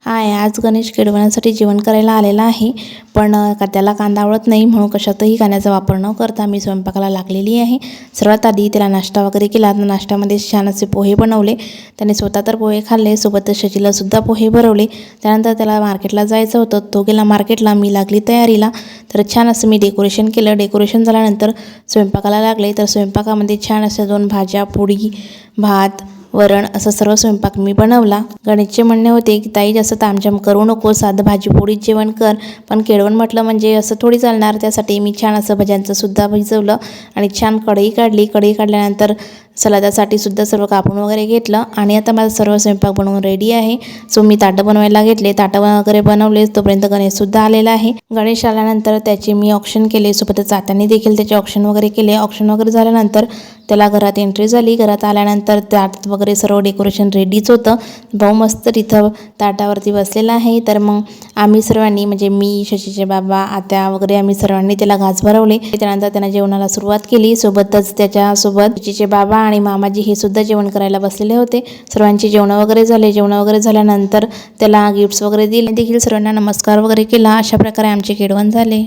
हाय, आज गणेश केळवण्यासाठी जेवण करायला आलेला आहे, पण त्याला कांदा आवडत नाही म्हणून कशातही कांद्याचा वापर न करता मी स्वयंपाकाला लागलेली आहे। सर्वात आधी त्याला नाश्ता वगैरे केला। नाश्त्यामध्ये छान असे पोहे बनवले। त्याने स्वतः तर पोहे खाल्ले, सोबत शशीला सुद्धा पोहे भरवले। त्यानंतर त्याला मार्केटला जायचं होतं, तो गेला मार्केटला, मी लागली तयारीला। तर छान असं मी डेकोरेशन केलं। डेकोरेशन झाल्यानंतर स्वयंपाकाला लागले। तर स्वयंपाकामध्ये छान असे 2 भाज्या, पोळी, भात, वरण असं सर्व स्वयंपाक मी बनवला। गणेशचे म्हणणे होते की ताई जास्त तामझाम करू नको, साधं भाजी पोळीच जेवण कर, पण केळवण म्हटलं म्हणजे असं थोडी चालणार। त्यासाठी मी छान असं भज्यांचं सुद्धा भिजवलं आणि छान कढई काढली। कढई काढल्यानंतर सलादासाठी सुद्धा सर्व कापून वगैरे घेतलं आणि आता माझा सर्व स्वयंपाक बनवून रेडी आहे। सो मी ताटं बनवायला घेतले, ताटं वगैरे बनवले, तोपर्यंत गणेश सुद्धा आलेला आहे। गणेश आल्यानंतर त्याचे मी ऑप्शन केले, सोबतच आत्याने देखील त्याचे ऑप्शन वगैरे केले। ऑप्शन वगैरे झाल्यानंतर त्याला घरात एंट्री झाली। घरात आल्यानंतर ताट वगैरे सर्व डेकोरेशन रेडीच होतं। भाऊ मस्त तिथं ताटावरती बसलेला आहे। तर मग आम्ही सर्वांनी म्हणजे मी, शशीचे बाबा, आत्या वगैरे आम्ही सर्वांनी त्याला घास भरवले। त्यानंतर त्याने जेवणाला सुरुवात केली। सोबतच त्याच्यासोबत शशीचे बाबा आणि मामाजी हे सुद्धा जेवण करायला बसलेले होते। सर्वांची जेवण वगैरे झाले। जेवण वगैरे झाल्यानंतर त्याला गिफ्ट्स वगैरे दिले, देखील सर्वांना नमस्कार वगैरे केला। अशा प्रकारे आमचे केळवण झाले।